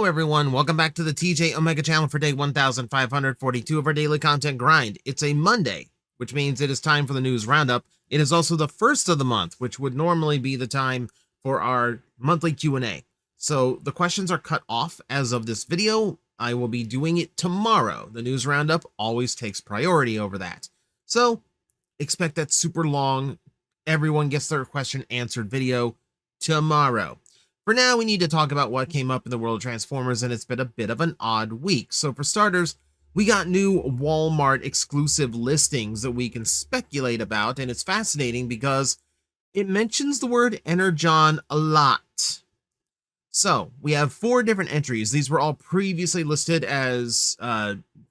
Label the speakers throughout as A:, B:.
A: everyone, welcome back to the TJOmega channel for day 1542 of our daily content grind. It's a Monday, which means it is time for the news roundup. It is also the first of the month, which would normally be the time for our monthly Q&A. So the questions are cut off as of this video. I will be doing it tomorrow. The news roundup always takes priority over that. So expect that super long, everyone gets their question answered video tomorrow. For now, we need to talk about what came up in the world of Transformers, and it's been a bit of an odd week. So for starters, we got new Walmart exclusive listings that we can speculate about, and it's fascinating because it mentions the word Energon a lot. So we have 4 different entries. These were all previously listed as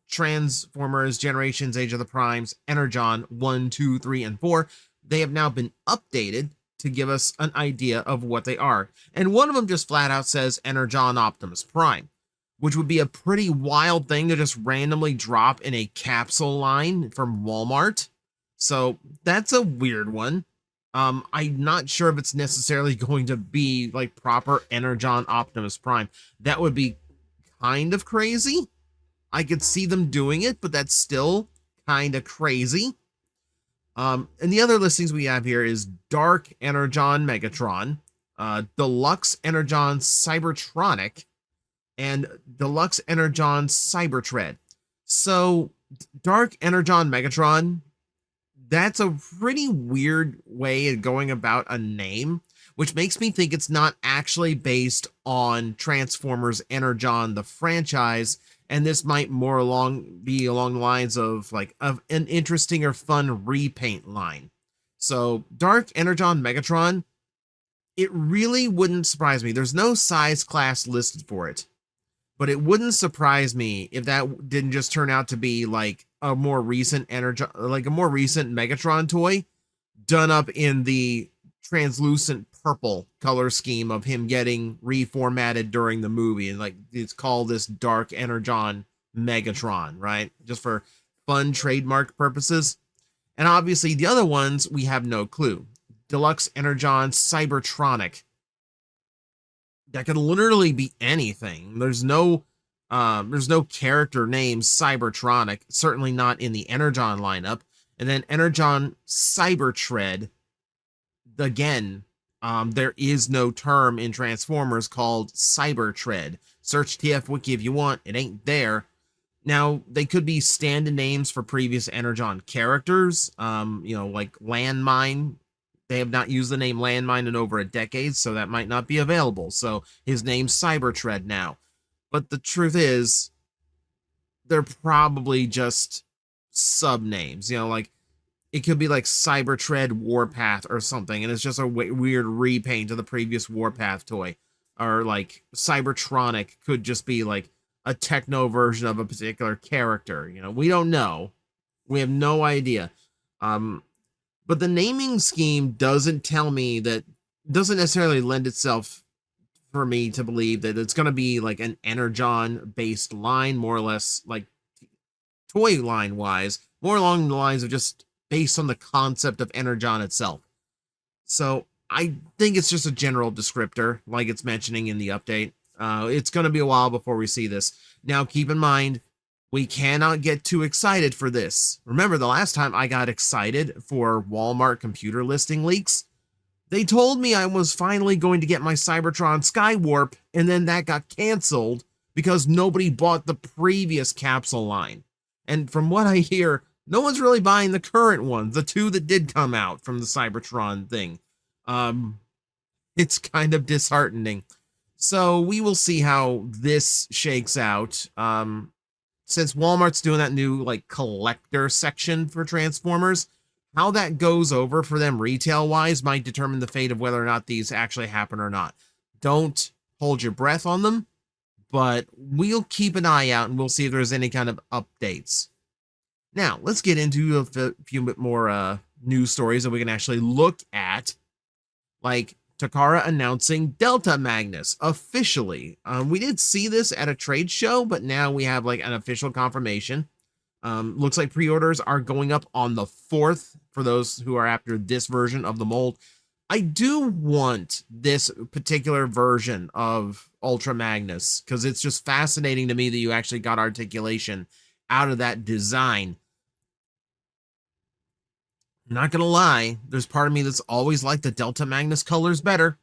A: Transformers, Generations, Age of the Primes, Energon 1, 2, 3, and 4. They have now been updated to give us an idea of what they are. And one of them just flat out says Energon Optimus Prime, which would be a pretty wild thing to just randomly drop in a capsule line from Walmart. So that's a weird one. I'm not sure if it's necessarily going to be like proper Energon Optimus Prime. That would be kind of crazy. I could see them doing it, but that's still kind of crazy. And the other listings we have here is Dark Energon Megatron, Deluxe Energon Cybertronic, and Deluxe Energon Cybertread. So Dark Energon Megatron, that's a pretty weird way of going about a name, which makes me think it's not actually based on Transformers Energon, the franchise, and this might more be along the lines of an interesting or fun repaint line. So Dark Energon Megatron, it really wouldn't surprise me. There's no size class listed for it, but it wouldn't surprise me if that didn't just turn out to be like a more recent Megatron toy done up in the translucent purple color scheme of him getting reformatted during the movie, and it's called this Dark Energon Megatron, right? Just for fun trademark purposes. And obviously the other ones we have no clue. Deluxe Energon Cybertronic, that could literally be anything. There's no character named Cybertronic, certainly not in the Energon lineup. And then Energon Cybertread, again, there is no term in Transformers called Cybertread. Search TF Wiki if you want, it ain't there. Now, they could be stand-in names for previous Energon characters, like Landmine. They have not used the name Landmine in over a decade, so that might not be available. So his name's Cybertread now. But the truth is, they're probably just sub-names, it could be like Cybertread Warpath or something, and it's just a weird repaint of the previous Warpath toy. Or like Cybertronic could just be like a techno version of a particular character. We don't know. We have no idea. But the naming scheme doesn't necessarily lend itself for me to believe that it's going to be like an Energon-based line, more or less like toy line-wise, more along the lines of just based on the concept of Energon itself. So I think it's just a general descriptor, like it's mentioning in the update. It's going to be a while before we see this. Now, keep in mind, we cannot get too excited for this. Remember, the last time I got excited for Walmart computer listing leaks, they told me I was finally going to get my Cybertron Skywarp, and then that got canceled because nobody bought the previous capsule line. And from what I hear, no one's really buying the current ones, the 2 that did come out from the Cybertron thing. It's kind of disheartening. So we will see how this shakes out. Since Walmart's doing that new collector section for Transformers, how that goes over for them retail-wise might determine the fate of whether or not these actually happen or not. Don't hold your breath on them, but we'll keep an eye out and we'll see if there's any kind of updates. Now, let's get into a few bit more news stories that we can actually look at, like Takara announcing Delta Magnus officially. We did see this at a trade show, but now we have an official confirmation. Looks like pre-orders are going up on the 4th for those who are after this version of the mold. I do want this particular version of Ultra Magnus because it's just fascinating to me that you actually got articulation out of that design. I'm not gonna lie, there's part of me that's always liked the Delta Magnus colors better.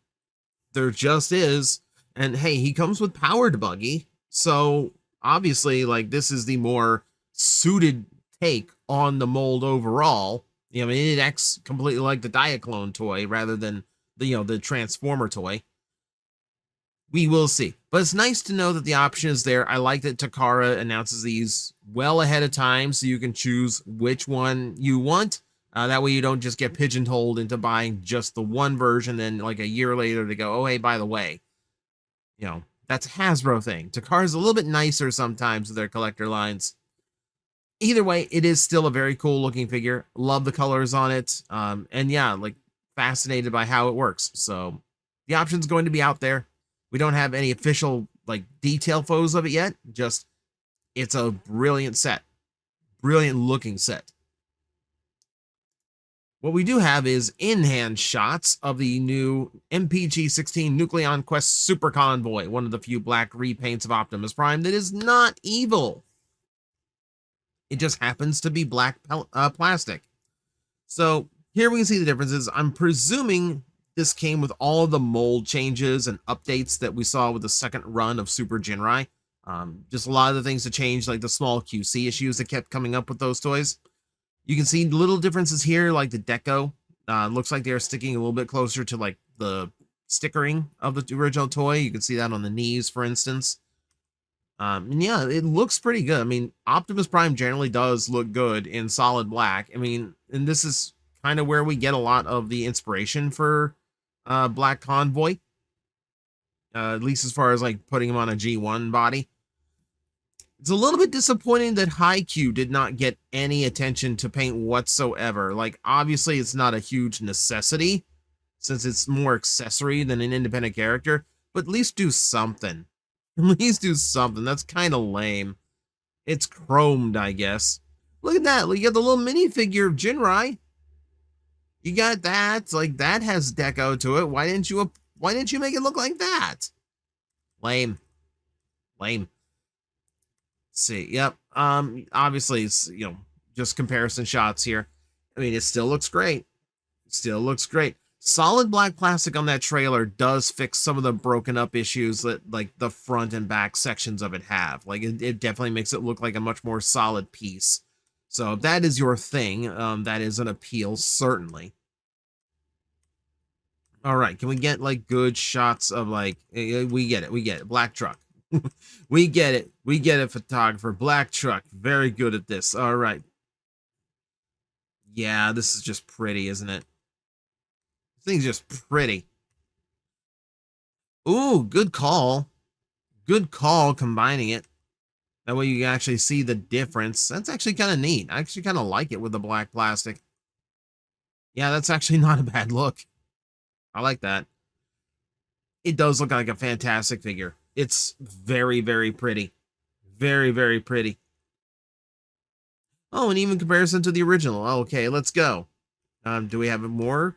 A: There just is. And hey, he comes with powered buggy, so obviously, like, this is the more suited take on the mold overall. I mean, it acts completely like the Diaclone toy rather than the Transformer toy. We will see. But it's nice to know that the option is there. I like that Takara announces these well ahead of time so you can choose which one you want. That way you don't just get pigeonholed into buying just the one version, then like a year later to go, oh, hey, by the way, that's a Hasbro thing. Takara's a little bit nicer sometimes with their collector lines. Either way, it is still a very cool looking figure. Love the colors on it. And yeah, like fascinated by how it works. So the option's going to be out there. We don't have any official like detail photos of it yet. Just it's a brilliant set. Brilliant looking set. What we do have is in-hand shots of the new MPG 16 Nucleon Quest Super Convoy, one of the few black repaints of Optimus Prime that is not evil. It just happens to be black plastic. So here we can see the differences. I'm presuming this came with all of the mold changes and updates that we saw with the second run of Super Jinrai. Just a lot of the things to change, like the small QC issues that kept coming up with those toys. You can see little differences here, like the deco. Looks like they're sticking a little bit closer to like the stickering of the original toy. You can see that on the knees, for instance. And yeah, it looks pretty good. I mean, Optimus Prime generally does look good in solid black. I mean, and this is kind of where we get a lot of the inspiration for Black Convoy. At least as far as like putting him on a G1 body. It's a little bit disappointing that Haikyuu did not get any attention to paint whatsoever. Like, obviously, it's not a huge necessity since it's more accessory than an independent character, but at least do something. At least do something. That's kind of lame. It's chromed, I guess. Look at that. You got the little minifigure of Jinrai. You got that. Like, that has deco to it. Why didn't you make it look like that? Lame. Lame. See, yep. Obviously it's just comparison shots here. I mean, it still looks great. Still looks great. Solid black plastic on that trailer does fix some of the broken up issues that like the front and back sections of it have. Like it definitely makes it look like a much more solid piece. So if that is your thing, that is an appeal, certainly. All right, can we get like good shots of like we get it, black truck. We get it, photographer. Black truck, very good at this. All right. Yeah, this is just pretty, isn't it? This thing's just pretty. Ooh, good call. Good call combining it. That way you can actually see the difference. That's actually kind of neat. I actually kind of like it with the black plastic. Yeah, that's actually not a bad look. I like that. It does look like a fantastic figure. It's very, very pretty. Very, very pretty. Oh, and even comparison to the original. Okay, let's go. Do we have more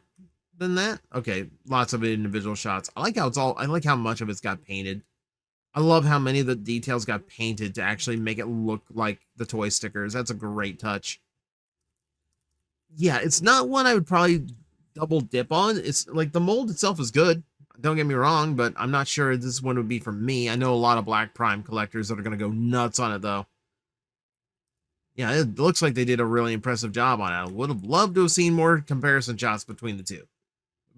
A: than that? Okay, lots of individual shots. I like how much of it's got painted. I love how many of the details got painted to actually make it look like the toy stickers. That's a great touch. Yeah, it's not one I would probably double dip on. It's like the mold itself is good. Don't get me wrong, but I'm not sure this one would be for me. I know a lot of Black Prime collectors that are going to go nuts on it, though. Yeah, it looks like they did a really impressive job on it. I would have loved to have seen more comparison shots between the two.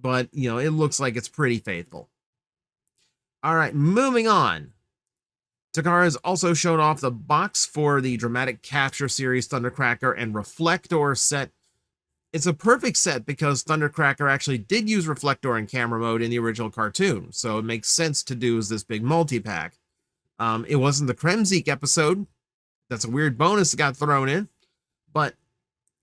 A: But, it looks like it's pretty faithful. All right, moving on. Takara has also shown off the box for the Dramatic Capture series Thundercracker and Reflector set. It's a perfect set because Thundercracker actually did use Reflector in camera mode in the original cartoon, so it makes sense to do as this big multi-pack. It wasn't the Kremzeek episode. That's a weird bonus that got thrown in, but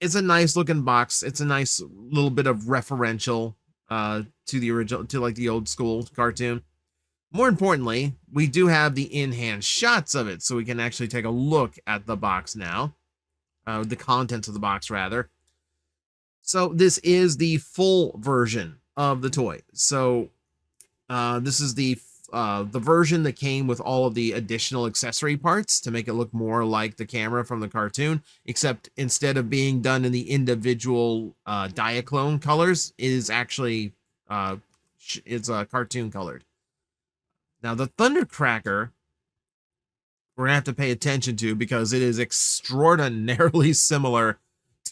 A: it's a nice looking box. It's a nice little bit of referential to the original, to like the old school cartoon. More importantly, we do have the in-hand shots of it, so we can actually take a look at the box now. The contents of the box, rather. So this is the full version of the toy. So this is the version that came with all of the additional accessory parts to make it look more like the camera from the cartoon, except instead of being done in the individual Diaclone colors, it is actually it's cartoon colored. Now the Thundercracker, we're gonna have to pay attention to because it is extraordinarily similar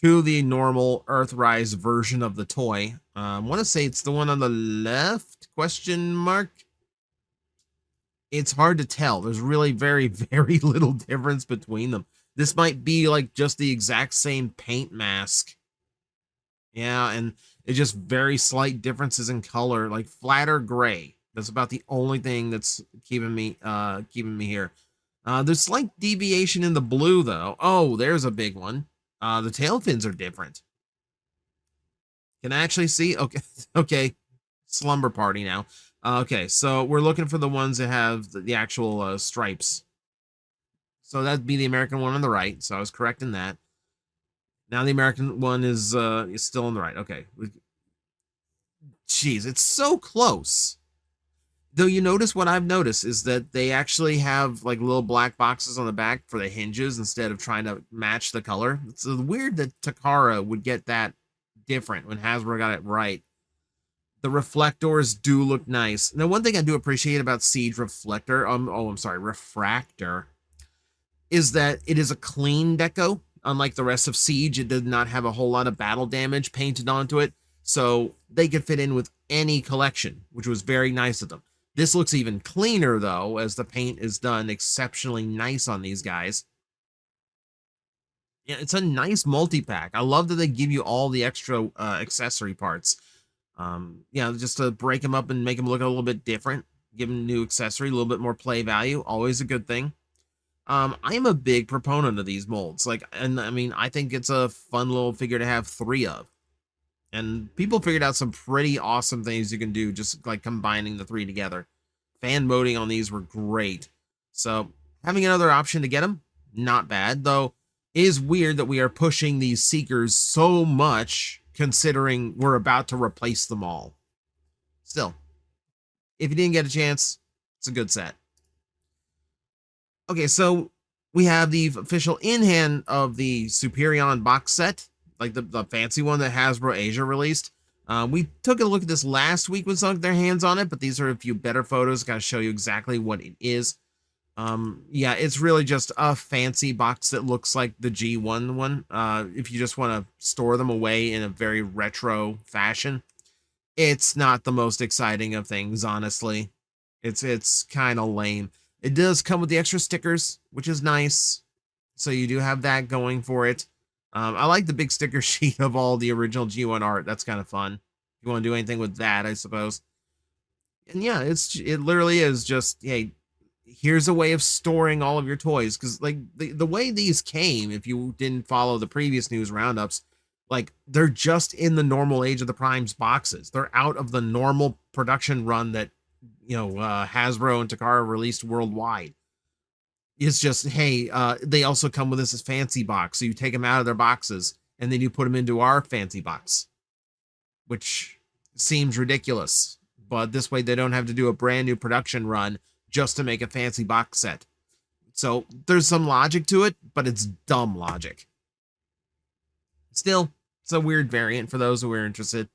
A: to the normal Earthrise version of the toy. I want to say it's the one on the left, question mark. It's hard to tell. There's really very, very little difference between them. This might be like just the exact same paint mask. Yeah, and it's just very slight differences in color, like flatter gray. That's about the only thing that's keeping me here. There's slight deviation in the blue though. Oh, there's a big one. The tail fins are different. Can I actually see? Okay, okay. Slumber party now. Okay, so we're looking for the ones that have the actual stripes. So that'd be the American one on the right. So I was correct in that. Now the American one is still on the right. Okay. Jeez, it's so close. Though you notice what I've noticed is that they actually have like little black boxes on the back for the hinges instead of trying to match the color. It's weird that Takara would get that different when Hasbro got it right. The reflectors do look nice. Now, one thing I do appreciate about Siege Reflector, Refractor, is that it is a clean deco. Unlike the rest of Siege, it did not have a whole lot of battle damage painted onto it, so they could fit in with any collection, which was very nice of them. This looks even cleaner, though, as the paint is done exceptionally nice on these guys. Yeah, it's a nice multi-pack. I love that they give you all the extra accessory parts. Yeah, just to break them up and make them look a little bit different, give them new accessory, a little bit more play value, always a good thing. I am a big proponent of these molds. And I mean, I think it's a fun little figure to have 3 of. And people figured out some pretty awesome things you can do just like combining the 3 together. Fan moding on these were great. So having another option to get them, not bad. Though it is weird that we are pushing these Seekers so much considering we're about to replace them all. Still, if you didn't get a chance, it's a good set. Okay, so we have the official in-hand of the Superion box set, like the fancy one that Hasbro Asia released. We took a look at this last week when someone got their hands on it, but these are a few better photos. Got to show you exactly what it is. Yeah, it's really just a fancy box that looks like the G1 one. If you just want to store them away in a very retro fashion, it's not the most exciting of things, honestly. It's kind of lame. It does come with the extra stickers, which is nice. So you do have that going for it. I like the big sticker sheet of all the original G1 art. That's kind of fun. If you want to do anything with that, I suppose. And yeah, it literally is just, hey, here's a way of storing all of your toys. Because like the way these came, if you didn't follow the previous news roundups, like they're just in the normal Age of the Primes boxes. They're out of the normal production run that, you know, Hasbro and Takara released worldwide. It's just, hey, they also come with this fancy box. So you take them out of their boxes and then you put them into our fancy box, which seems ridiculous. But this way they don't have to do a brand new production run just to make a fancy box set. So there's some logic to it, but it's dumb logic. Still, it's a weird variant for those who are interested.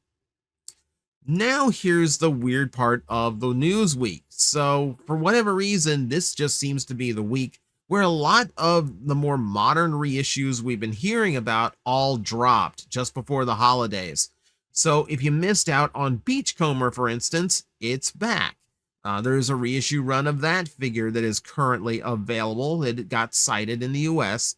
A: Now here's the weird part of the news week. So for whatever reason, this just seems to be the week where a lot of the more modern reissues we've been hearing about all dropped just before the holidays. So if you missed out on Beachcomber, for instance, it's back. There's a reissue run of that figure that is currently available. It got cited in the US.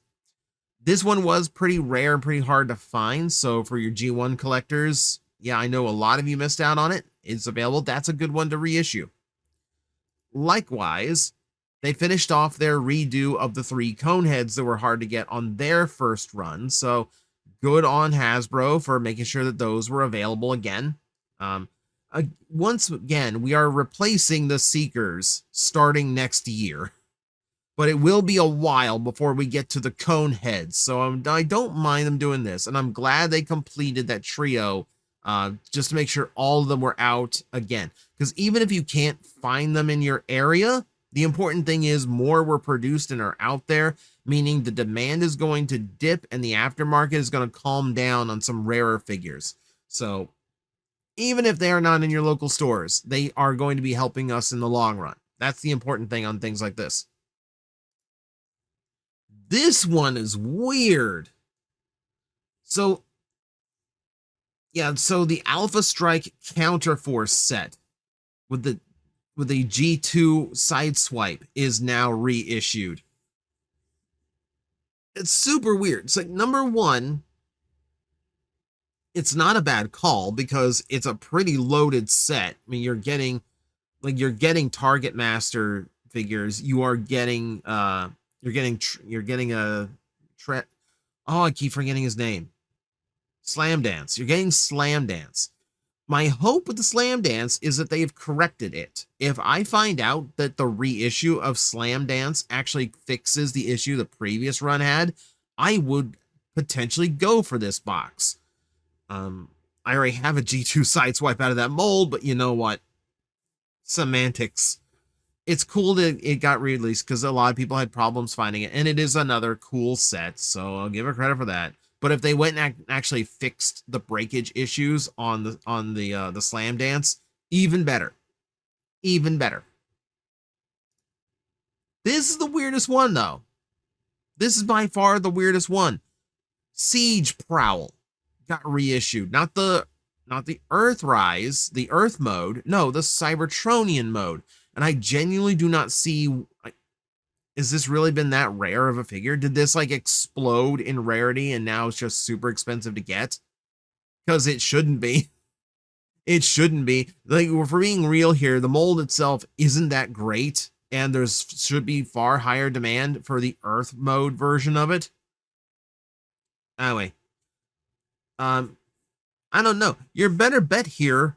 A: This one was pretty rare and pretty hard to find. So for your G1 collectors, yeah, I know a lot of you missed out on it. It's available. That's a good one to reissue. Likewise, they finished off their redo of the 3 Coneheads that were hard to get on their first run. So good on Hasbro for making sure that those were available again. Once again, we are replacing the Seekers starting next year. But it will be a while before we get to the Coneheads. So I don't mind them doing this. And I'm glad they completed that trio just to make sure all of them were out again. Because even if you can't find them in your area, the important thing is more were produced and are out there, meaning the demand is going to dip and the aftermarket is going to calm down on some rarer figures. So even if they are not in your local stores, they are going to be helping us in the long run. That's the important thing on things like this. This one is weird. So, yeah, so the Alpha Strike Counterforce set with the G2 Sideswipe is now reissued. It's super weird. It's like, number one, it's not a bad call because it's a pretty loaded set. I mean, you're getting Target Master figures. You're getting a oh, I keep forgetting his name. Slam Dance. You're getting Slam Dance. My hope with the Slam Dance is that they've corrected it. If I find out that the reissue of Slam Dance actually fixes the issue the previous run had, I would potentially go for this box. I already have a G2 Sideswipe out of that mold, but you know what? Semantics. It's cool that it got released because a lot of people had problems finding it, and it is another cool set, so I'll give her credit for that. But if they went and actually fixed the breakage issues on the Slam Dance, even better. Even better. This is the weirdest one, though. This is by far the weirdest one. Siege Prowl got reissued. Not the Earthrise, the Earth mode. No, the Cybertronian mode. And I genuinely do not see... Has this really been that rare of a figure? Did this like explode in rarity and now it's just super expensive to get? Because it shouldn't be. It shouldn't be. Like, if we're being real here, the mold itself isn't that great, and should be far higher demand for the Earth mode version of it. Anyway, I don't know. Your better bet here.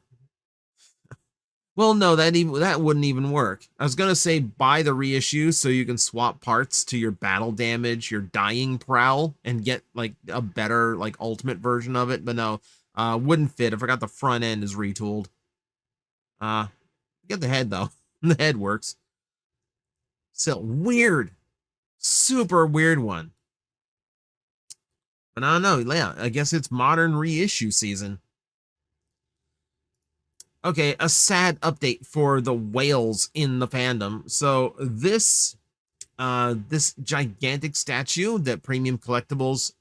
A: Well, no, that wouldn't even work. I was gonna say buy the reissue so you can swap parts to your battle damage, your dying prowl, and get like a better like ultimate version of it. But no, wouldn't fit. I forgot the front end is retooled. Get the head though. The head works. Still weird, super weird one. But I don't know. Yeah, I guess it's modern reissue season. Okay, a sad update for the whales in the fandom. So this gigantic statue that Premium Collectibles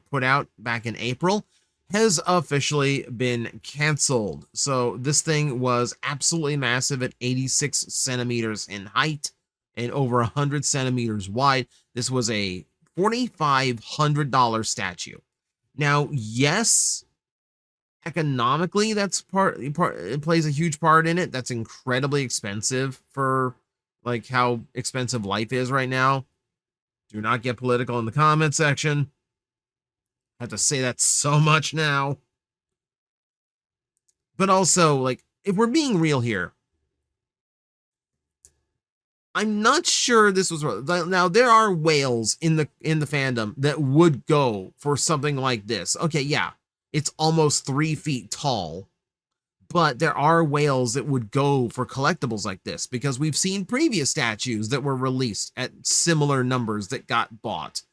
A: put out back in April has officially been canceled. So this thing was absolutely massive at 86 centimeters in height and over 100 centimeters wide. This was a $4,500 statue. Now, yes, economically, that's it plays a huge part in it. That's incredibly expensive for like how expensive life is right now. Do not get political in the comment section. I have to say that so much now. But also, like, if we're being real here, I'm not sure this was now. There are whales in the fandom that would go for something like this. Okay, yeah. It's almost 3 feet tall, but there are whales that would go for collectibles like this because we've seen previous statues that were released at similar numbers that got bought.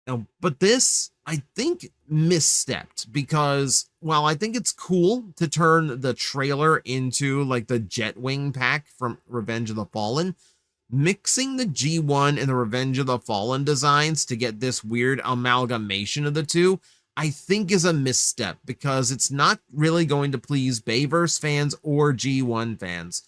A: Now, but this, I think, misstepped because, while I think it's cool to turn the trailer into like the Jetwing pack from Revenge of the Fallen, mixing the G1 and the Revenge of the Fallen designs to get this weird amalgamation of the two, I think is a misstep because it's not really going to please Bayverse fans or G1 fans.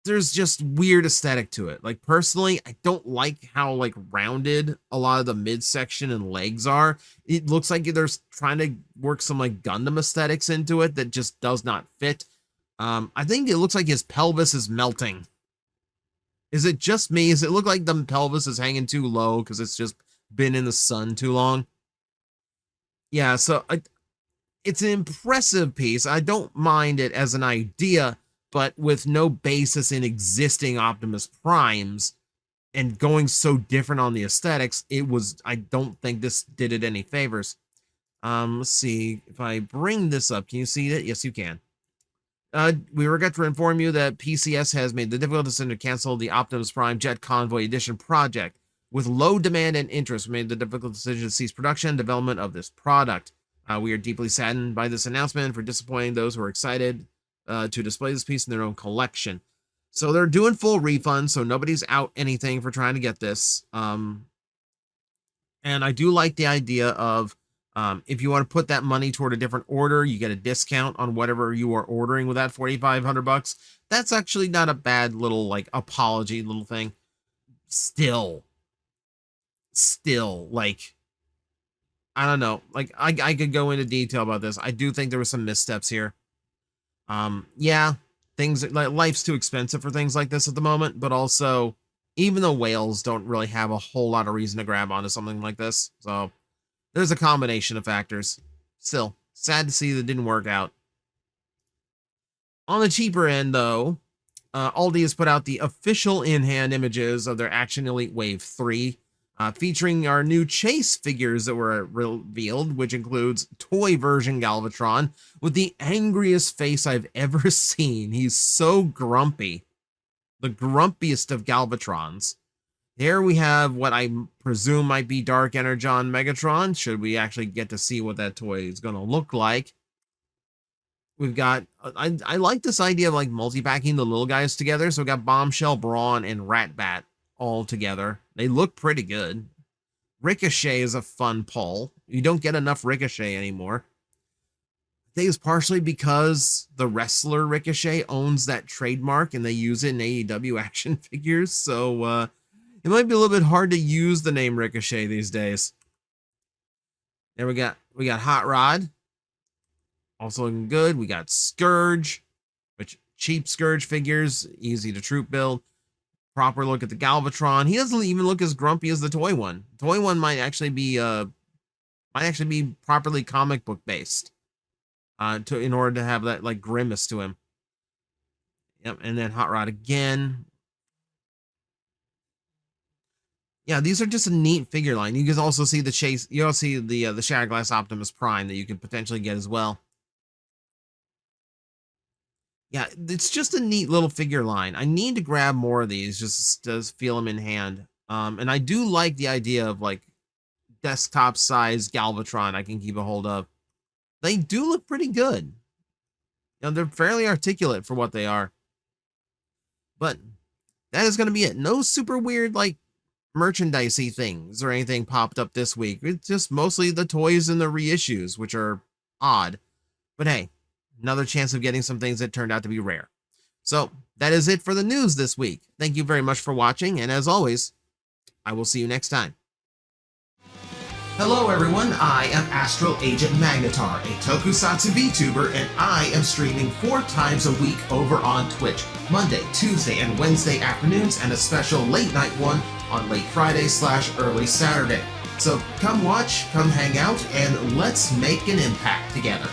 A: There's just weird aesthetic to it. Like, personally, I don't like how like rounded a lot of the midsection and legs are. It looks like they're trying to work some like Gundam aesthetics into it that just does not fit. I think it looks like his pelvis is melting. Is it just me? Does it look like the pelvis is hanging too low because it's just been in the sun too long? Yeah, so it's an impressive piece. I don't mind it as an idea, but with no basis in existing Optimus Primes and going so different on the aesthetics, I don't think this did it any favors. Let's see if I bring this up. Can you see it? Yes, you can. We regret to inform you that PCS has made the difficult decision to cancel the Optimus Prime Jet Convoy Edition project. With low demand and interest, we made the difficult decision to cease production and development of this product. We are deeply saddened by this announcement for disappointing those who are excited to display this piece in their own collection. So they're doing full refunds, so nobody's out anything for trying to get this. And I do like the idea of if you want to put that money toward a different order, you get a discount on whatever you are ordering with that $4,500. That's actually not a bad little like apology little thing. Still, like, I don't know. Like, I could go into detail about this. I do think there were some missteps here. Yeah, things like life's too expensive for things like this at the moment, but also even the whales don't really have a whole lot of reason to grab onto something like this. So there's a combination of factors. Still, sad to see that it didn't work out. On the cheaper end, though, Aldi has put out the official in-hand images of their Action Elite Wave 3, featuring our new Chase figures that were revealed, which includes toy version Galvatron with the angriest face I've ever seen. He's so grumpy. The grumpiest of Galvatrons. Here we have what I presume might be Dark Energon Megatron, should we actually get to see what that toy is going to look like. We've got, I like this idea of like multi-packing the little guys together. So we got Bombshell, Brawn, and Ratbat all together. They look pretty good. Ricochet is a fun pull. You don't get enough Ricochet anymore. I think it's partially because the wrestler Ricochet owns that trademark and they use it in AEW action figures. So, it might be a little bit hard to use the name Ricochet these days. There we got Hot Rod. Also looking good. We got Scourge, which cheap Scourge figures, easy to troop build. Proper look at the Galvatron. He doesn't even look as grumpy as the toy one. The toy one might actually be properly comic book based. In order to have that like grimace to him. Yep, and then Hot Rod again. Yeah, these are just a neat figure line. You can also see the Chase. You also see the Shattered Glass Optimus Prime that you could potentially get as well. Yeah, it's just a neat little figure line. I need to grab more of these just to feel them in hand. And I do like the idea of like desktop size Galvatron I can keep a hold of. They do look pretty good. You know, they're fairly articulate for what they are. But that is going to be it. No super weird like merchandisey things or anything popped up this week. It's just mostly the toys and the reissues, which are odd. But hey, another chance of getting some things that turned out to be rare. So that is it for the news this week. Thank you very much for watching, and as always, I will see you next time. Hello everyone, I am Astral Agent Magnetar, a Tokusatsu VTuber, and I am streaming 4 times a week over on Twitch, Monday, Tuesday, and Wednesday afternoons, and a special late night one on late Friday/early Saturday. So come watch, come hang out, and let's make an impact together.